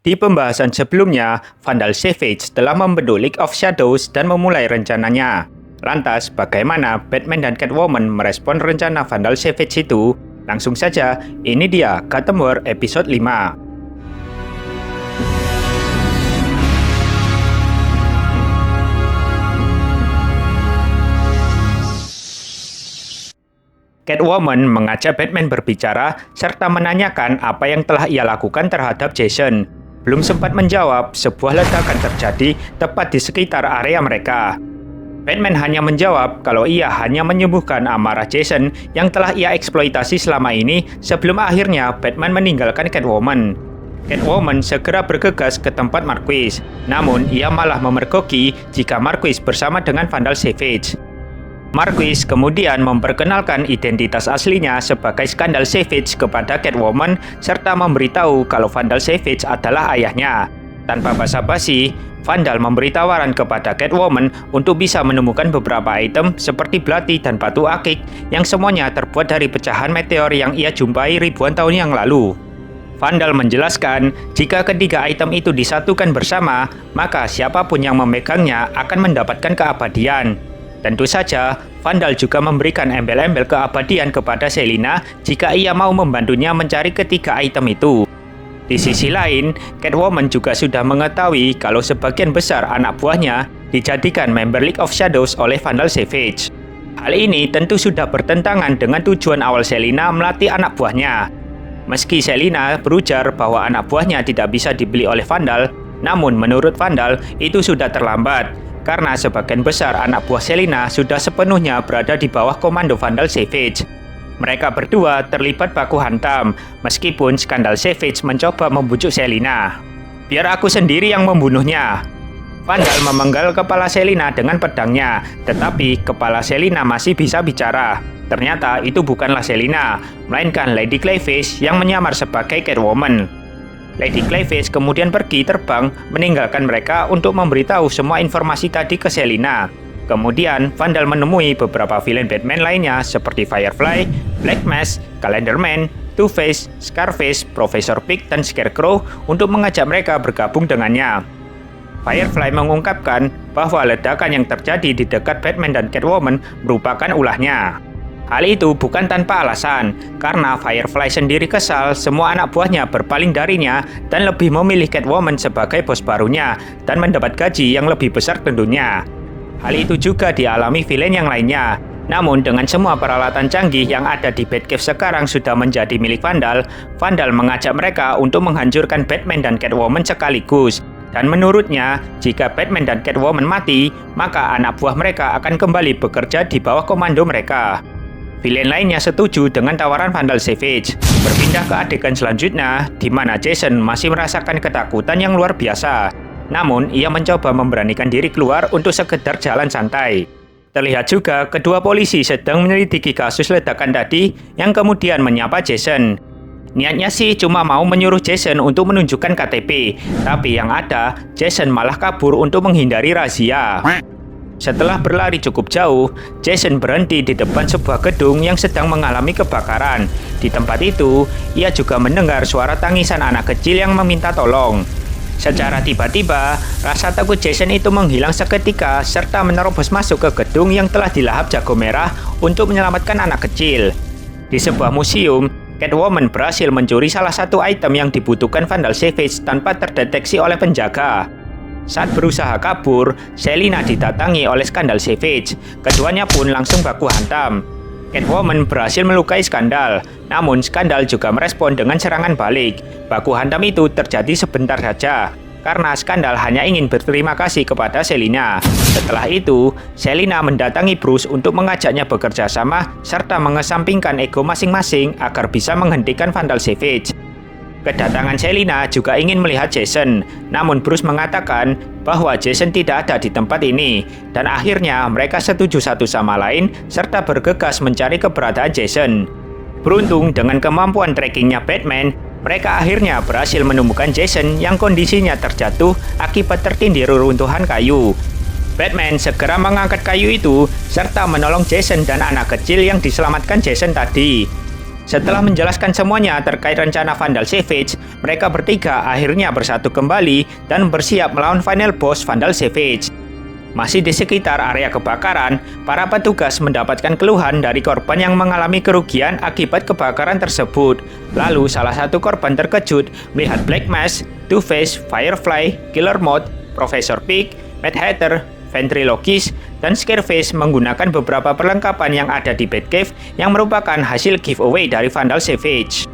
Di pembahasan sebelumnya, Vandal Savage telah membentuk League of Shadows dan memulai rencananya. Lantas, bagaimana Batman dan Catwoman merespon rencana Vandal Savage itu? Langsung saja, ini dia Gotham War episode 5. Catwoman mengajak Batman berbicara serta menanyakan apa yang telah ia lakukan terhadap Jason. Belum sempat menjawab, sebuah ledakan terjadi tepat di sekitar area mereka. Batman hanya menjawab kalau ia hanya menyembuhkan amarah Jason yang telah ia eksploitasi selama ini sebelum akhirnya Batman meninggalkan Catwoman. Catwoman segera bergegas ke tempat Marquis, namun ia malah memergoki jika Marquis bersama dengan Vandal Savage. Marquis kemudian memperkenalkan identitas aslinya sebagai Skandal Savage kepada Catwoman serta memberitahu kalau Vandal Savage adalah ayahnya. Tanpa basa-basi, Vandal memberi tawaran kepada Catwoman untuk bisa menemukan beberapa item seperti belati dan batu akik yang semuanya terbuat dari pecahan meteor yang ia jumpai ribuan tahun yang lalu. Vandal menjelaskan jika ketiga item itu disatukan bersama, maka siapapun yang memegangnya akan mendapatkan keabadian. Tentu saja, Vandal juga memberikan embel-embel keabadian kepada Selina jika ia mau membantunya mencari ketiga item itu. Di sisi lain, Catwoman juga sudah mengetahui kalau sebagian besar anak buahnya dijadikan member League of Shadows oleh Vandal Savage. Hal ini tentu sudah bertentangan dengan tujuan awal Selina melatih anak buahnya. Meski Selina berujar bahwa anak buahnya tidak bisa dibeli oleh Vandal, namun menurut Vandal itu sudah terlambat. Karena sebagian besar anak buah Selina sudah sepenuhnya berada di bawah komando Vandal Savage. Mereka berdua terlibat baku hantam, meskipun Skandal Savage mencoba membujuk Selina. Biar aku sendiri yang membunuhnya. Vandal memenggal kepala Selina dengan pedangnya, tetapi kepala Selina masih bisa bicara. Ternyata itu bukanlah Selina, melainkan Lady Clayface yang menyamar sebagai Catwoman. Lady Clayface kemudian pergi terbang meninggalkan mereka untuk memberitahu semua informasi tadi ke Selina. Kemudian Vandal menemui beberapa villain Batman lainnya seperti Firefly, Black Mask, Calendar Man, Two-Face, Scarface, Professor Pig, dan Scarecrow untuk mengajak mereka bergabung dengannya. Firefly mengungkapkan bahwa ledakan yang terjadi di dekat Batman dan Catwoman merupakan ulahnya. Hal itu bukan tanpa alasan, karena Firefly sendiri kesal semua anak buahnya berpaling darinya dan lebih memilih Catwoman sebagai bos barunya dan mendapat gaji yang lebih besar tentunya. Hal itu juga dialami villain yang lainnya. Namun dengan semua peralatan canggih yang ada di Batcave sekarang sudah menjadi milik Vandal, Vandal mengajak mereka untuk menghancurkan Batman dan Catwoman sekaligus. Dan menurutnya, jika Batman dan Catwoman mati, maka anak buah mereka akan kembali bekerja di bawah komando mereka. Villain lainnya setuju dengan tawaran Vandal Savage. Berpindah ke adegan selanjutnya, di mana Jason masih merasakan ketakutan yang luar biasa. Namun, ia mencoba memberanikan diri keluar untuk sekedar jalan santai. Terlihat juga kedua polisi sedang menyelidiki kasus ledakan tadi yang kemudian menyapa Jason. Niatnya sih cuma mau menyuruh Jason untuk menunjukkan KTP, tapi yang ada, Jason malah kabur untuk menghindari razia. Setelah berlari cukup jauh, Jason berhenti di depan sebuah gedung yang sedang mengalami kebakaran. Di tempat itu, ia juga mendengar suara tangisan anak kecil yang meminta tolong. Secara tiba-tiba, rasa takut Jason itu menghilang seketika serta menerobos masuk ke gedung yang telah dilahap jago merah untuk menyelamatkan anak kecil. Di sebuah museum, Catwoman berhasil mencuri salah satu item yang dibutuhkan Vandal Savage tanpa terdeteksi oleh penjaga. Saat berusaha kabur, Selina didatangi oleh Skandal Savage. Keduanya pun langsung baku hantam. Catwoman berhasil melukai Skandal, namun Skandal juga merespon dengan serangan balik. Baku hantam itu terjadi sebentar saja, karena Skandal hanya ingin berterima kasih kepada Selina. Setelah itu, Selina mendatangi Bruce untuk mengajaknya bekerja sama serta mengesampingkan ego masing-masing agar bisa menghentikan Vandal Savage. Kedatangan Selina juga ingin melihat Jason, namun Bruce mengatakan bahwa Jason tidak ada di tempat ini, dan akhirnya mereka setuju satu sama lain serta bergegas mencari keberadaan Jason. Beruntung dengan kemampuan trackingnya Batman, mereka akhirnya berhasil menemukan Jason yang kondisinya terjatuh akibat tertindih reruntuhan kayu. Batman segera mengangkat kayu itu serta menolong Jason dan anak kecil yang diselamatkan Jason tadi. Setelah menjelaskan semuanya terkait rencana Vandal Savage, mereka bertiga akhirnya bersatu kembali dan bersiap melawan final boss Vandal Savage. Masih di sekitar area kebakaran, para petugas mendapatkan keluhan dari korban yang mengalami kerugian akibat kebakaran tersebut. Lalu salah satu korban terkejut melihat Black Mask, Two-Face, Firefly, Killer Moth, Professor Pig, Mad Hatter, Ventriloquist, dan Scareface menggunakan beberapa perlengkapan yang ada di Batcave yang merupakan hasil giveaway dari Vandal Savage.